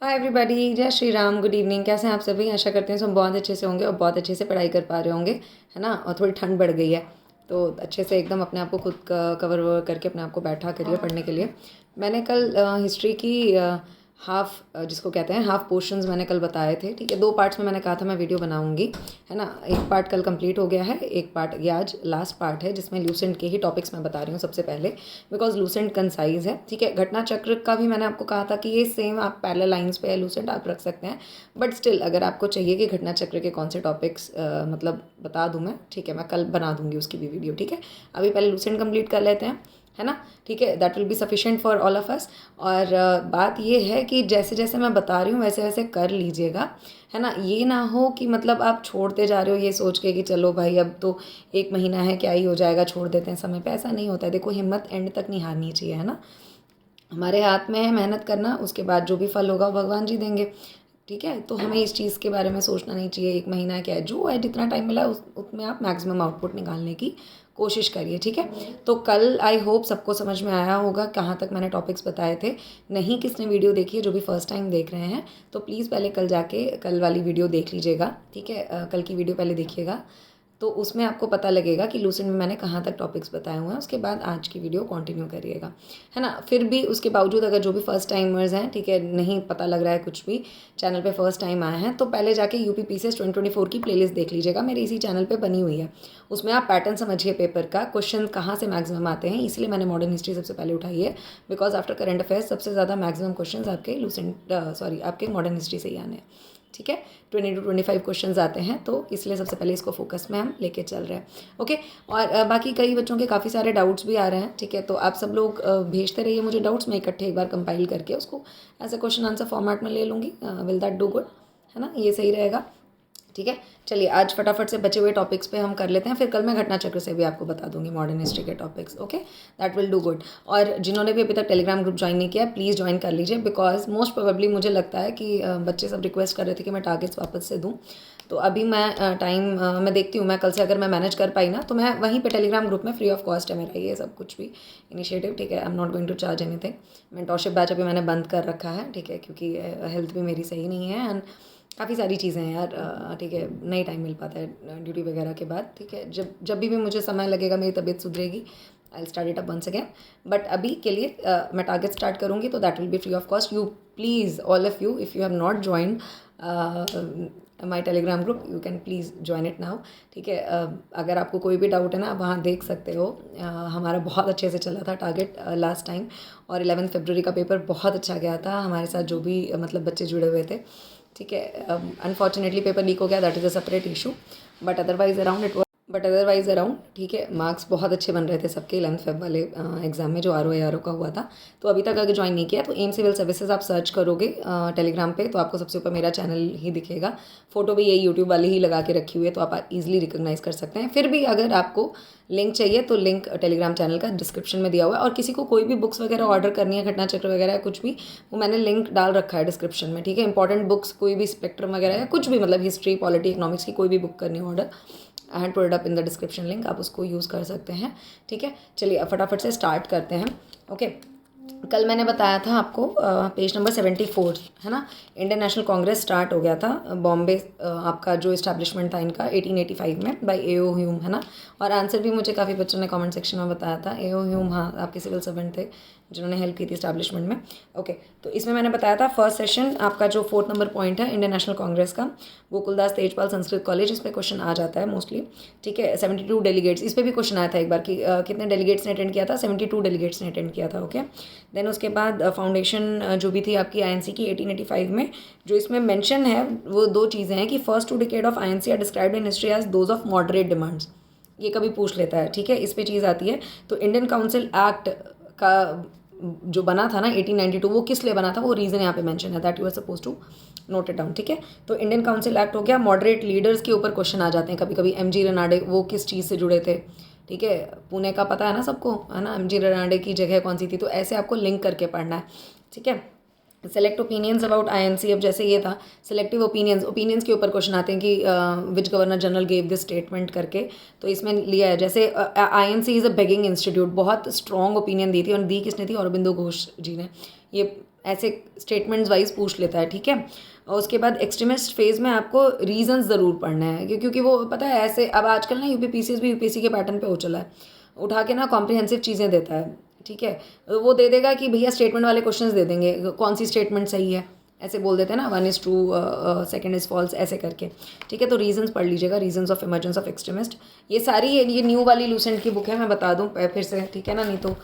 Hi everybody, जय Shri Ram, good evening. कैसे हैं आप सभी? आशा करते हैं सब बहुत अच्छे से होंगे और बहुत अच्छे से पढ़ाई कर पा रहे होंगे, है ना। और थोड़ी ठंड बढ़ गई है तो अच्छे से एकदम अपने आप को खुद कवर ववर करके अपने आप को बैठा करिए पढ़ने के लिए। मैंने कल हिस्ट्री की हाफ जिसको कहते हैं हाफ पोर्शंस मैंने कल बताए थे, ठीक है। 2 पार्ट्स में मैंने कहा था मैं वीडियो बनाऊंगी, है ना। एक पार्ट कल कंप्लीट हो गया है, एक पार्ट ये आज लास्ट पार्ट है जिसमें लूसेंट के ही टॉपिक्स मैं बता रही हूँ सबसे पहले, बिकॉज लूसेंट कंसाइज है, ठीक है। घटना चक्र का भी मैंने आपको कहा था कि ये सेम आप पैरेलल लाइंस पे है, लूसेंट आप रख सकते हैं, बट स्टिल अगर आपको चाहिए कि घटना चक्र के कौन से टॉपिक्स मतलब बता दूँ मैं, ठीक है, मैं कल बना दूंगी उसकी भी वीडियो, ठीक है। अभी पहले लूसेंट कंप्लीट कर लेते हैं, है ना, ठीक है। That will be sufficient for all of us. और बात ये है कि जैसे जैसे मैं बता रही हूँ वैसे वैसे कर लीजिएगा, है ना। ये ना हो कि मतलब आप छोड़ते जा रहे हो ये सोच के कि चलो भाई अब तो 1 महीना है, क्या ही हो जाएगा, छोड़ देते हैं समय पे। ऐसा नहीं होता है। देखो, हिम्मत एंड तक नहीं हारनी चाहिए, है ना। हमारे हाथ में है मेहनत करना, उसके बाद जो भी फल होगा वो भगवान जी देंगे, ठीक है। तो हमें इस चीज़ के बारे में सोचना नहीं चाहिए 1 महीना क्या है, जो है जितना टाइम मिला है उसमें आप मैक्सिमम आउटपुट निकालने की कोशिश करिए, ठीक है। तो कल आई होप सबको समझ में आया होगा कहाँ तक मैंने टॉपिक्स बताए थे। नहीं किसने वीडियो देखी है, जो भी फर्स्ट टाइम देख रहे हैं तो प्लीज़ पहले कल जाके कल वाली वीडियो देख लीजिएगा, ठीक है। कल की वीडियो पहले देखिएगा तो उसमें आपको पता लगेगा कि लूसेंट में मैंने कहाँ तक टॉपिक्स बताए हुए हैं। उसके बाद आज की वीडियो कंटिन्यू करिएगा, है ना। फिर भी उसके बावजूद अगर जो भी फर्स्ट टाइमर्स हैं, ठीक है, नहीं पता लग रहा है कुछ भी, चैनल पे फर्स्ट टाइम आए हैं, तो पहले जाके यूपी पीसीएस 2024 की प्लेलिस्ट देख लीजिएगा, मेरी इसी चैनल पे बनी हुई है। उसमें आप पैटर्न समझिए पेपर का, क्वेश्चन कहाँ से मैक्सिमम आते हैं, इसलिए मैंने मॉडर्न हिस्ट्री सबसे पहले उठाई है, बिकॉज आफ्टर करंट अफेयर्स सबसे ज़्यादा मैक्सिमम क्वेश्चन आपके आपके मॉडर्न हिस्ट्री से ही आने हैं, ठीक है। 20 to 25 क्वेश्चंस आते हैं, तो इसलिए सबसे पहले इसको फोकस में हम लेके चल रहे हैं, ओके। और बाकी कई बच्चों के काफ़ी सारे डाउट्स भी आ रहे हैं, ठीक है। तो आप सब लोग भेजते रहिए मुझे डाउट्स, मैं इकट्ठे एक बार कंपाइल करके उसको ऐसे क्वेश्चन आंसर फॉर्मेट में ले लूँगी। विल दैट डू गुड, है ना, ये सही रहेगा, ठीक है। चलिए आज फटाफट से बचे हुए टॉपिक्स पे हम कर लेते हैं, फिर कल मैं घटना चक्र से भी आपको बता दूंगी मॉडर्न हिस्ट्री के topics, okay. That will do good. और जिन्होंने भी अभी तक टेलीग्राम ग्रुप ज्वाइन नहीं किया प्लीज़ ज्वाइन कर लीजिए, बिकॉज मोस्ट प्रोबेबली मुझे लगता है कि बच्चे सब रिक्वेस्ट कर रहे थे कि मैं टारगेट्स वापस से दूँ। तो अभी मैं टाइम मैं देखती हूँ, मैं कल से अगर मैं मैनेज कर पाई ना तो मैं वहीं पे टेलीग्राम ग्रुप में फ्री ऑफ कॉस्ट है मेरा ये सब कुछ भी इनिशिएटिव, ठीक है। I am not going to charge anything. Mentorship batch अभी मैंने बंद कर रखा है, ठीक है, क्योंकि हेल्थ भी मेरी सही नहीं है एंड काफ़ी सारी चीज़ें हैं यार, ठीक है, नहीं टाइम मिल पाता है ड्यूटी वगैरह के बाद, ठीक है। जब जब भी मुझे समय लगेगा, मेरी तबीयत सुधरेगी, I start it up once again. But अभी के लिए मैं टारगेट स्टार्ट करूँगी तो that will be free of cost. You please all of you, if you have not join my Telegram group, you can please join it now, ठीक है। अगर आपको कोई भी डाउट है ना, आप वहाँ देख सकते हो। हमारा बहुत अच्छे से चला था टारगेट लास्ट टाइम, और 11 फरवरी का पेपर बहुत अच्छा गया था हमारे साथ, जो भी मतलब बच्चे जुड़े हुए थे, ठीक है। अनफॉर्चुनेटली पेपर लीक हो गया, that is a separate issue, but otherwise around ठीक है। मार्क्स बहुत अच्छे बन रहे थे सबके 11 फेब वाले एग्जाम में जो आर का हुआ था। तो अभी तक अगर ज्वाइन नहीं किया तो एम सिविल सर्विसेज आप सर्च करोगे टेलीग्राम पे तो आपको सबसे ऊपर मेरा चैनल ही दिखेगा। फोटो भी यही यूट्यूब वाली ही लगा के रखी हुई है, तो आप ईजिली रिकोगनाइज कर सकते हैं। फिर भी अगर आपको लिंक चाहिए तो लिंक टेलीग्राम चैनल का डिस्क्रिप्शन में दिया हुआ है, और किसी को कोई भी बुक्स वगैरह ऑर्डर करनी है, घटना चक्र वगैरह कुछ भी, वो मैंने लिंक डाल रखा है डिस्क्रिप्शन में, ठीक है। इंपॉर्टेंट बुक्स कोई भी स्पेक्ट्रम वगैरह या कुछ भी मतलब हिस्ट्री पॉलिटी इकोनॉमिक्स की कोई भी बुक करनी है order, I had put it up in the description link, आप उसको यूज़ कर सकते हैं, ठीक है। चलिए अब फटाफट से स्टार्ट करते हैं, ओके। कल मैंने बताया था आपको पेज नंबर 74, है ना, इंडियन नेशनल कांग्रेस स्टार्ट हो गया था बॉम्बे, आपका जो इस्टेब्लिशमेंट था इनका 1885 में बाय ए ओ ह्यूम, है ना। और आंसर भी मुझे काफ़ी बच्चों ने कमेंट सेक्शन में बताया था। ए ओ ह्यूम, हाँ, आपके सिविल सर्वेंट थे जिन्होंने हेल्प की थी इस्टेब्लिशमेंट में, ओके। तो इसमें मैंने बताया था फर्स्ट सेशन आपका जो 4 नंबर पॉइंट है इंडियन नेशनल कांग्रेस का, गोकुलदास तेजपाल संस्कृत कॉलेज, इस पर क्वेश्चन आ जाता है मोस्टली, ठीक है। 72 डेलीगेट्स, इस पर भी क्वेश्चन आया था एक बार कि कितने डेलीगेट्स ने अटेंड किया था, 72 डेलीगेट्स ने अटेंड किया था, ओके। देन उसके बाद फाउंडेशन जो भी थी आपकी आईएनसी की 1885 में, जो इसमें मेंशन है वो 2 चीज़ें हैं कि first 2 decade of INC are described in history as those of moderate demands, ये कभी पूछ लेता है, ठीक है। इस पे चीज़ आती है। तो इंडियन काउंसिल एक्ट का जो बना था ना 1892, वो किस लिए बना था, वो रीज़न यहाँ पे मेंशन है, that you are suppose to note it down, ठीक है। तो इंडियन काउंसिल एक्ट हो गया। मॉडरेट लीडर्स के ऊपर क्वेश्चन आ जाते हैं कभी कभी। एमजी रनाडे, वो किस चीज़ से जुड़े थे, ठीक है, पुणे का पता है ना सबको, है ना, एमजी रनाडे की जगह कौन सी थी, तो ऐसे आपको लिंक करके पढ़ना है, ठीक है। सेलेक्ट ओपिनियंस अबाउट आईएनसी, अब जैसे ये था सेलेक्टिव ओपिनियंस के ऊपर क्वेश्चन आते हैं कि which governor general gave this statement करके, तो इसमें लिया है जैसे INC is a begging institute, बहुत स्ट्रॉन्ग ओपिनियन दी थी, और दी किसने थी, औरबिंदो घोष जी ने। ये ऐसे स्टेटमेंट्स वाइज पूछ लेता है, ठीक है। और उसके बाद एक्सट्रीमिस्ट फेज में आपको रीजंस ज़रूर पढ़ना है, क्योंकि वो पता है ऐसे अब आजकल ना यूपीपीसीएस भी यूपीएससी के पैटर्न पे हो चला है, उठा के ना कॉम्प्रिहेंसिव चीज़ें देता है, ठीक है। वो दे देगा कि भैया स्टेटमेंट वाले क्वेश्चंस दे देंगे, कौन सी स्टेटमेंट सही है, ऐसे बोल देते हैं ना, 1 is true, 2 is false, ऐसे करके, ठीक है। तो रीजंस पढ़ लीजिएगा, reasons of emergence of extremist. ये सारी ये न्यू वाली लूसेंट की बुक है, मैं बता दूँ फिर से, ठीक है ना, नहीं तो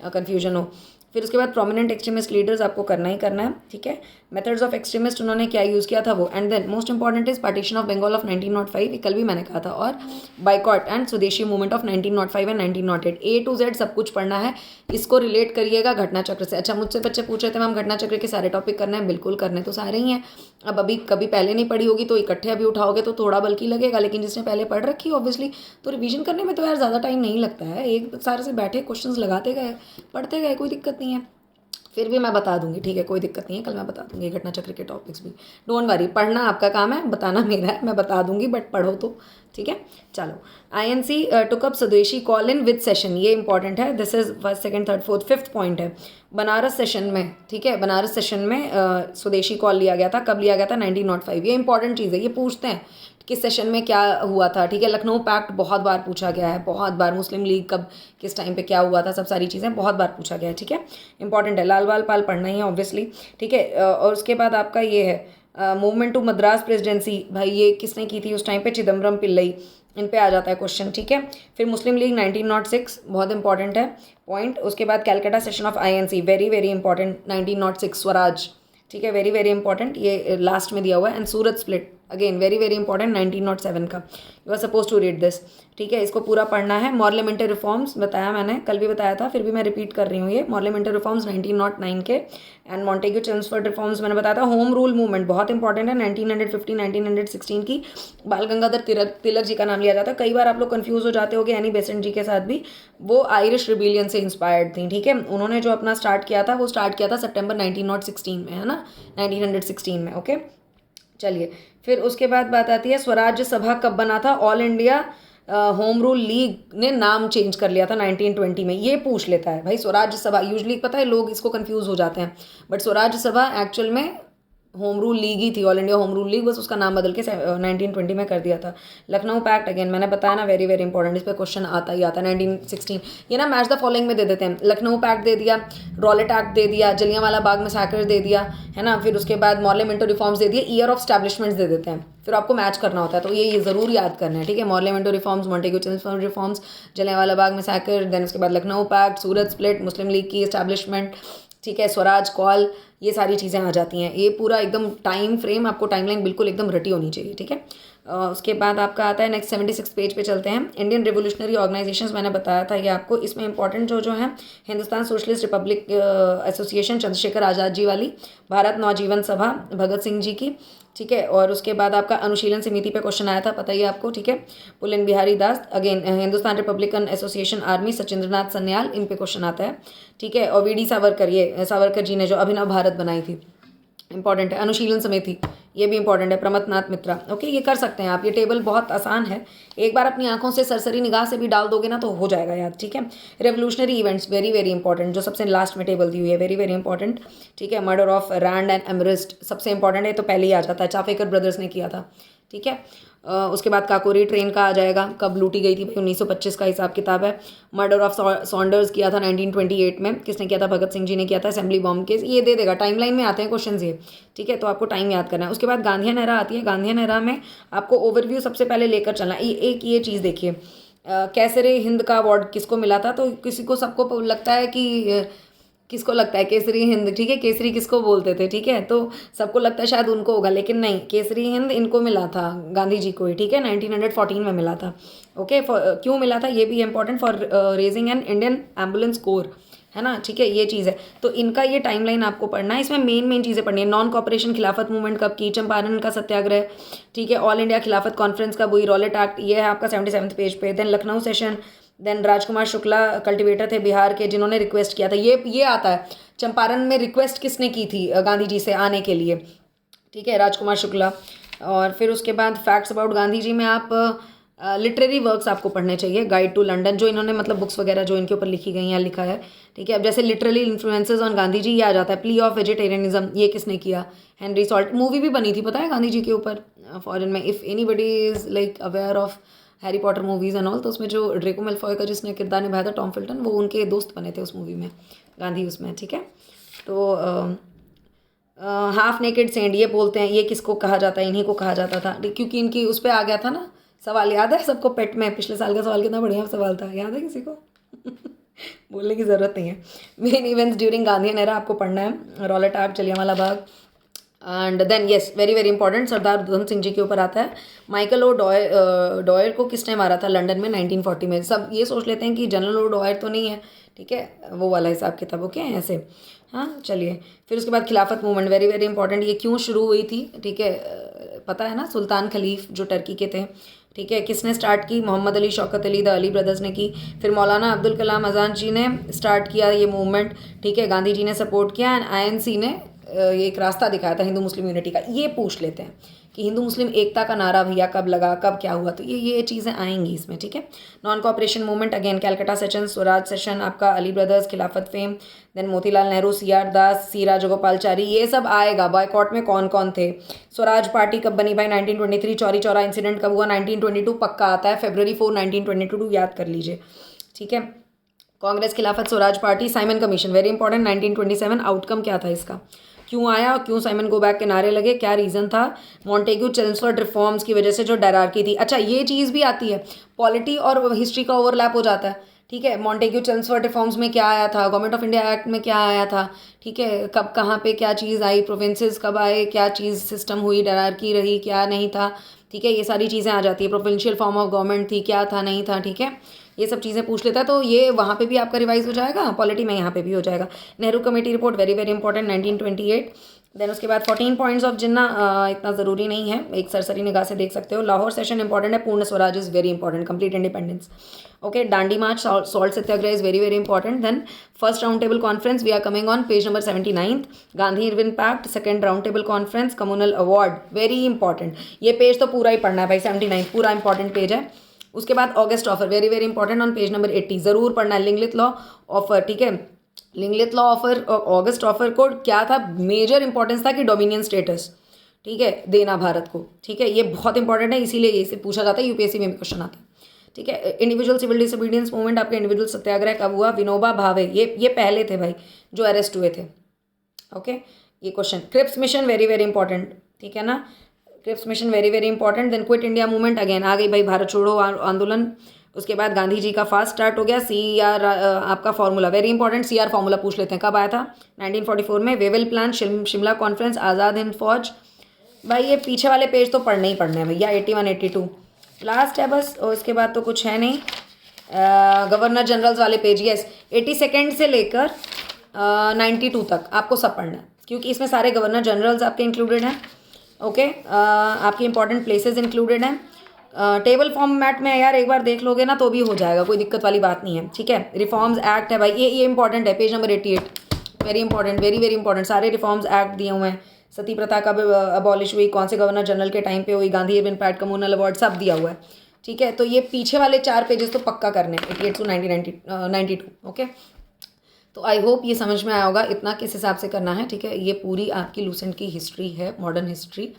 कन्फ्यूजन हो। फिर उसके बाद प्रोमिनेंट एक्सट्रीमिस्ट लीडर्स आपको करना ही करना है, ठीक है। मेथड्स ऑफ एक्सट्रीमिस्ट उन्होंने क्या यूज़ किया था वो, and then most important is partition of Bengal of 1905, कल भी मैंने कहा था, और boycott and swadeshi movement of 1905 and 1908, A to Z सब कुछ पढ़ना है। इसको रिलेट करिएगा घटना चक्र से। अच्छा, मुझसे बच्चे पूछ रहे थे मैम घटना चक्र के सारे टॉपिक करने हैं, बिल्कुल करने तो सारे ही हैं। अब अभी कभी पहले नहीं पढ़ी होगी तो इकट्ठे अभी उठाओगे तो थोड़ा बल्कि लगेगा, लेकिन जिसने पहले पढ़ रखी है ऑब्वियसली तो रिवीजन करने में तो यार ज़्यादा टाइम नहीं लगता है, एक सारे से बैठे क्वेश्चंस लगाते गए, पढ़ते गए, कोई दिक्कत नहीं है। फिर भी मैं बता दूंगी, ठीक है, कोई दिक्कत नहीं है, कल मैं बता दूंगी घटना चक्र के टॉपिक्स भी, डोंट वरी, पढ़ना आपका काम है, बताना मेरा है, मैं बता दूंगी, बट पढ़ो तो, ठीक है। चलो, INC टुक अप स्वदेशी कॉल इन विद सेशन, ये इंपॉर्टेंट है, this is first, second, third, fourth, fifth point है। बनारस सेशन में, ठीक है, बनारस सेशन में स्वदेशी कॉल लिया गया था, कब लिया गया था, 1905, ये इंपॉर्टेंट चीज़ है, ये पूछते हैं किस सेशन में क्या हुआ था, ठीक है। लखनऊ पैक्ट बहुत बार पूछा गया है, बहुत बार, मुस्लिम लीग कब किस टाइम पे क्या हुआ था, सब सारी चीज़ें बहुत बार पूछा गया है, ठीक है, इंपॉर्टेंट है। लाल बाल पाल पढ़ना ही है ऑब्वियसली, ठीक है। और उसके बाद आपका ये है मूवमेंट टू मद्रास प्रेसिडेंसी, भाई ये किसने की थी उस टाइम पे, चिदम्बरम पिल्लई, इन पे आ जाता है क्वेश्चन, ठीक है। फिर मुस्लिम लीग 1906, बहुत इंपॉर्टेंट है पॉइंट। उसके बाद Calcutta session of INC, very very important, 1906, swaraj, ठीक है, वेरी वेरी इंपॉर्टेंट, ये लास्ट में दिया हुआ है। And Surat split, again very very important, 1907 का, you are suppose to read this, ठीक है, इसको पूरा पढ़ना है। मॉर्लेमेंटरी रिफॉर्म्स बताया मैंने, कल भी बताया था, फिर भी मैं रिपीट कर रही हूँ, ये मॉर्लेमेंटरी रिफॉर्म्स 1909 के। एंड मॉन्टेग्यू चेम्सफोर्ड रिफॉर्म्स मैंने बताया था। होम रूल मूवमेंट बहुत इंपॉर्टेंट है, 1915 1916 की, बाल गंगाधर तिलक जी का नाम लिया जाता है। कई बार आप लोग कंफ्यूज हो जाते होगे एनी बेसेंट जी के साथ भी, वो आयरिश रिबेलियन से इंस्पायर्ड थी, ठीक है। उन्होंने जो अपना स्टार्ट किया था वो स्टार्ट किया था सितंबर 1916 में, है ना, 1916 में, ओके। चलिए, फिर उसके बाद बात आती है स्वराज्य सभा कब बना था। All India home rule league ने नाम चेंज कर लिया था 1920 में, ये पूछ लेता है भाई। स्वराज्य सभा यूजली पता है लोग इसको कंफ्यूज हो जाते हैं, बट स्वराज्य सभा एक्चुअल में होम रूल लीग ही थी, all India home rule league, बस उसका नाम बदल के 1920 में कर दिया था। लखनऊ पैक्ट, अगेन मैंने बताया ना, वेरी वेरी इंपॉर्टेंट, इस पर क्वेश्चन आता ही आता है। 1916, ये ना मैच द फॉलोइंग में दे देते हैं, लखनऊ पैक्ट दे दिया, रॉलेट एक्ट दे दिया, जलियांवाला बाग मैसाकर दे दिया, है ना, फिर उसके बाद मॉर्लेमेंटो रिफॉर्म्स दे दिए, ईयर ऑफ स्टैब्लिशमेंट्स दे देते हैं, फिर आपको मैच करना होता है, तो ये ज़रूर याद करना है, ठीक है। Morley Minto reforms, Montagu Chelmsford reforms, Jallianwala Bagh massacre, then उसके बाद Lucknow pact, Surat split, Muslim league की एस्टैब्लिशमेंट, ठीक है, स्वराज कॉल, ये सारी चीज़ें आ जाती हैं। ये पूरा एकदम टाइम फ्रेम, आपको टाइमलाइन बिल्कुल एकदम रटी होनी चाहिए, ठीक है। उसके बाद आपका आता है नेक्स्ट 76 पेज पे चलते हैं। इंडियन रिवोल्यूशनरी ऑर्गेनाइजेशंस मैंने बताया था ये आपको, इसमें इंपॉर्टेंट जो है Hindustan socialist republic association Chandrashekhar Azad ji वाली, भारत नवजीवन सभा भगत सिंह जी की, ठीक है। और उसके बाद आपका अनुशीलन समिति पे क्वेश्चन आया था, पता ही आपको, ठीक है, Pulin Bihari Das, again Hindustan republican association army Sachindranath Sanyal, इन पे क्वेश्चन आता है, ठीक है। और वीडी सावरकर, ये सावरकर जी ने जो अभिनव भारत बनाई थी, इंपॉर्टेंट है। अनुशीलन समिति, ये भी इंपॉर्टेंट है, प्रमथनाथ मित्रा, ओके, ये कर सकते हैं आप, ये टेबल बहुत आसान है, एक बार अपनी आंखों से सरसरी निगाह से भी डाल दोगे ना तो हो जाएगा याद, ठीक है। Revolutionary events, very very important, जो सबसे लास्ट में टेबल दी हुई है, वेरी वेरी इंपॉर्टेंट, ठीक है। मर्डर ऑफ रैंड एंड एमरिस्ट सबसे इंपॉर्टेंट है, तो पहले ही आ जाता है, चाफेकर ब्रदर्स ने किया था, ठीक है। उसके बाद काकोरी ट्रेन का आ जाएगा, कब लूटी गई थी भाई, 1925 का हिसाब किताब है। मर्डर ऑफ सॉन्डर्स किया था 1928 में, किसने किया था, भगत सिंह जी ने किया था। असेंबली बॉम्ब केस, ये दे देगा, टाइमलाइन में आते हैं क्वेश्चन ये, ठीक है, तो आपको टाइम याद करना है। उसके बाद गांधी नहरा आती है, गांधी नहरा में आपको ओवरव्यू सबसे पहले लेकर चलना। एक ये चीज़ देखिए, कैसरे हिंद का अवार्ड किसको मिला था, तो किसी को सबको लगता है कि किसको लगता है केसरी हिंद, ठीक है, केसरी किसको बोलते थे, ठीक है, तो सबको लगता है शायद उनको होगा, लेकिन नहीं, केसरी हिंद इनको मिला था, गांधी जी को ही, ठीक है, 1914 में मिला था, ओके। क्यों मिला था ये भी important, for raising an Indian ambulance core, है ना, ठीक है, ये चीज़ है, तो इनका ये टाइमलाइन आपको पढ़ना है। इसमें मेन चीज़ें पढ़नी है, नॉन कॉपरेशन खिलाफत मूवमेंट कब की, चंपारण का सत्याग्रह, ठीक है, ऑल इंडिया खिलाफत कॉन्फ्रेंस कब हुई, रॉलेट एक्ट, ये है आपका 77 पेज पे। Then Lucknow session, then Rajkumar Shukla cultivator थे बिहार के, जिन्होंने रिक्वेस्ट किया था, ये आता है, चंपारण में रिक्वेस्ट किसने की थी गांधी जी से आने के लिए, ठीक है, राजकुमार शुक्ला। और फिर उसके बाद फैक्ट्स अबाउट गांधी जी में आप लिटरेरी वर्क्स आपको पढ़ने चाहिए, गाइड टू लंदन, जो इन्होंने मतलब बुक्स वगैरह जो इनके ऊपर लिखी गई हैं, लिखा है, ठीक है। अब जैसे literally influences on Gandhi ji, ये आ जाता है। प्ली ऑफ वेजिटेरियनिज्म, ये किसने किया? Henry salt. मूवी भी बनी थी पता है गांधी जी के ऊपर फॉरेन में, if anybody is like aware of Harry Potter movies and all, तो उसमें जो ड्रेको मेलफॉय का जिसने किरदार निभाया था, टॉम फिल्टन, वो उनके दोस्त बने थे उस मूवी में, गांधी उसमें, ठीक है। तो हाफ नेकेड सेंट, ये बोलते हैं, ये किसको कहा जाता है? इन्हीं को कहा जाता था, क्योंकि इनकी उस पर आ गया था ना सवाल, याद है सबको? पेट में पिछले साल का सवाल कितना बढ़िया सवाल था, याद है किसी को? बोलने की ज़रूरत नहीं है। Main events during Gandhian era आपको पढ़ना है, Rowlatt art, Jallianwala Bagh, and then yes very very important, Sardar Udham Singh ji के ऊपर आता है। माइकल ओ डॉयर को किसने मारा था लंदन में 1940 में? सब ये सोच लेते हैं कि जनरल ओ डॉयर तो नहीं है, ठीक है, वो वाला हिसाब किताब, ओके, ऐसे। हाँ चलिए, फिर उसके बाद खिलाफत मूवमेंट, वेरी वेरी इंपॉर्टेंट, ये क्यों शुरू हुई थी, ठीक है, पता है ना? सुल्तान खलीफ जो टर्की के थे, ठीक है, किसने स्टार्ट की? मोहम्मद अली, शौकत अली, द अली ब्रदर्स ने की। फिर मौलाना अब्दुल कलाम आज़ाद जी ने स्टार्ट किया ये मूवमेंट, ठीक है, गांधी जी ने सपोर्ट किया, एंड आईएनसी ने ये एक रास्ता दिखाया था हिंदू मुस्लिम यूनिटी का। ये पूछ लेते हैं कि हिंदू मुस्लिम एकता का नारा भैया कब लगा, कब क्या हुआ, तो ये चीज़ें आएंगी इसमें, ठीक है। Non cooperation movement, again Calcutta session, swaraj session, आपका Ali brothers, Khilafat fame, then Motilal Nehru, C R Das, C Rajagopalachari, ये सब आएगा। बॉयकॉट में कौन कौन थे? स्वराज पार्टी कब बनी भाई? 1923। चौरी चौरा इंसिडेंट कब हुआ? 1922 पक्का आता है, February 4, 1922, याद कर लीजिए, ठीक है। कांग्रेस, खिलाफत, Swaraj party, Simon commission, very important, 1927। Outcome क्या था इसका? क्यों आया और क्यों साइमन गो बैक के नारे लगे, क्या रीज़न था? मॉन्टेग्यू चेल्मसफोर्ड रिफॉर्म्स की वजह से जो डायरार्की थी। अच्छा ये चीज़ भी आती है, पॉलिटी और हिस्ट्री का ओवरलैप हो जाता है, ठीक है। मॉन्टेग्यू चेल्मसफोर्ड रिफॉर्म्स में क्या आया था? गवर्नमेंट ऑफ इंडिया एक्ट में क्या आया था, ठीक है, कब कहाँ पे क्या चीज़ आई, प्रोविंसेस कब आए, क्या चीज़ सिस्टम हुई, डायरार्की रही, क्या नहीं था, ठीक है, ये सारी चीज़ें आ जाती है। प्रोविंशियल फॉर्म ऑफ गवर्नमेंट थी, क्या था, नहीं था, ठीक है, ये सब चीज़ें पूछ लेता है, तो ये वहाँ पे भी आपका रिवाइज हो जाएगा, पॉलिटी में यहाँ पे भी हो जाएगा। Nehru committee report, very very important, 1928। Then उसके बाद 14 पॉइंट्स ऑफ जिन्ना, इतना ज़रूरी नहीं है, एक सरसरी निगाह से देख सकते हो। लाहौर सेशन इंपॉर्टेंट है, purna swaraj is very important, complete independence, okay. Dandi march, salt satyagraha is very very important. Then first round table conference, we are coming on page number 79, Gandhi Irwin pact, second round table conference, communal award, very important, ये page तो पूरा ही पढ़ना है भाई, 79 पूरा important page है। उसके बाद August offer, very very important, on page number 80 ज़रूर पढ़ना है। लिंगलित लॉ ऑफर, ठीक है, लिंगलित लॉ ऑफर, ऑगस्ट ऑफर को क्या था? मेजर इंपॉर्टेंस था कि डोमिनियन स्टेटस, ठीक है, देना भारत को, ठीक है, ये बहुत इंपॉर्टेंट है, इसीलिए इसे पूछा जाता है, यूपीएससी में भी क्वेश्चन आता है, ठीक है। इंडिविजुअल सिविल डिसोबीडियंस मूवमेंट, आपका इंडिविजुअल सत्याग्रह कब हुआ? विनोबा भावे, ये पहले थे भाई जो अरेस्ट हुए थे, ओके, ये question. Cripps mission, very very important, ठीक है ना, Cripps mission very very important. Then quit India movement, again आ गई भाई भारत छोड़ो आंदोलन। उसके बाद गांधी जी का फास्ट स्टार्ट हो गया। CR आपका formula, very important, CR formula पूछ लेते हैं, कब आया था? 1944 में। Wavell plan, Shimla conference, Azad Hind फौज, भाई ये पीछे वाले पेज तो पढ़ने ही पढ़ने हैं भैया, 81 82 लास्ट है बस, और इसके बाद तो कुछ है नहीं। गवर्नर जनरल्स वाले पेज, यस, 82 से लेकर 92 तक आपको सब पढ़ना है, क्योंकि इसमें सारे गवर्नर जनरल्स आपके इंक्लूडेड हैं, ओके। आपकी इंपॉर्टेंट प्लेसेस इंक्लूडेड हैं। टेबल फॉर्मेट में यार एक बार देख लोगे ना तो भी हो जाएगा, कोई दिक्कत वाली बात नहीं है, ठीक है। रिफॉर्म्स एक्ट है भाई, ये इंपॉर्टेंट है, page number 88, very important, very very important, सारे रिफॉर्म्स एक्ट दिए हुए हैं। सती प्रथा कब अबॉलिश हुई, कौन से गवर्नर जनरल के टाइम पे हुई, Gandhi Irwin pact, communal award, सब दिया हुआ है, ठीक है। तो ये पीछे वाले 4 पेजेस तो पक्का करने हैं, 88 to 92, ओके। तो आई होप ये समझ में आया होगा, इतना किस हिसाब से करना है, ठीक है। ये पूरी आपकी लूसेंट की हिस्ट्री है, मॉडर्न हिस्ट्री।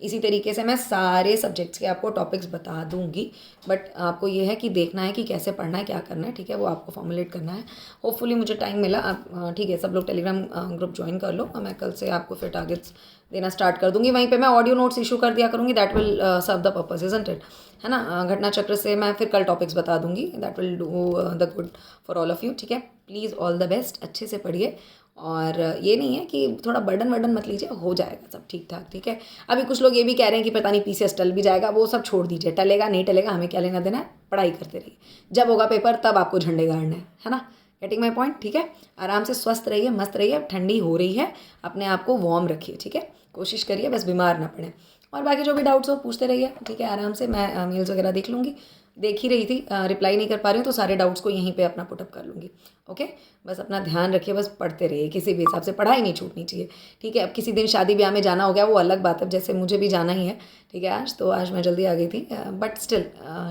इसी तरीके से मैं सारे सब्जेक्ट्स के आपको टॉपिक्स बता दूंगी, बट आपको ये है कि देखना है कि कैसे पढ़ना है, क्या करना है, ठीक है, वो आपको फॉर्मुलेट करना है। होपफुली मुझे टाइम मिला, आप ठीक है, सब लोग टेलीग्राम ग्रुप ज्वाइन कर लो, मैं कल से आपको फिर टारगेट्स देना स्टार्ट कर दूंगी। वहीं पे मैं ऑडियो नोट्स इशू कर दिया करूँगी, that will serve the purpose, isn't it, है ना। घटना चक्र से मैं फिर कल टॉपिक्स बता दूंगी, that will do the good for all of you, ठीक है। प्लीज़ ऑल द बेस्ट, अच्छे से पढ़िए, और ये नहीं है कि थोड़ा बर्डन मत लीजिए, हो जाएगा सब ठीक ठाक, ठीक है। अभी कुछ लोग ये भी कह रहे हैं कि पता नहीं PCS टल भी जाएगा, वो सब छोड़ दीजिए, टलेगा नहीं टलेगा हमें क्या लेना देना है, पढ़ाई करते रहिए, जब होगा पेपर तब आपको झंडे गाड़ने हैं, है ना। गेटिंग माई पॉइंट, ठीक है। आराम से स्वस्थ रहिए, मस्त रहिए, ठंडी हो रही है, अपने आप को वार्म रखिए, ठीक है, कोशिश करिए बस बीमार ना पड़े, और बाकी जो भी डाउट्स हो पूछते रहिए, ठीक है, आराम से। मैं मेल्स वगैरह देख लूँगी, देख ही रही थी, रिप्लाई नहीं कर पा रही हूँ तो सारे डाउट्स को यहीं पे अपना पुटअप कर लूँगी। ओके, बस अपना ध्यान रखिए, बस पढ़ते रहिए, किसी भी हिसाब से पढ़ाई नहीं छूटनी चाहिए, ठीक है। अब किसी दिन शादी ब्याह में जाना हो गया वो अलग बात है, जैसे मुझे भी जाना ही है, ठीक है। आज मैं जल्दी आ गई थी, बट स्टिल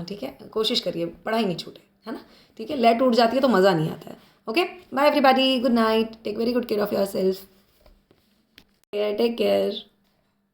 ठीक है, कोशिश करिए पढ़ाई नहीं छूटे, है ना, ठीक है। लेट उठ जाती है तो मज़ा नहीं आता है। Okay, bye everybody, good night, take very good care of yourself, take care.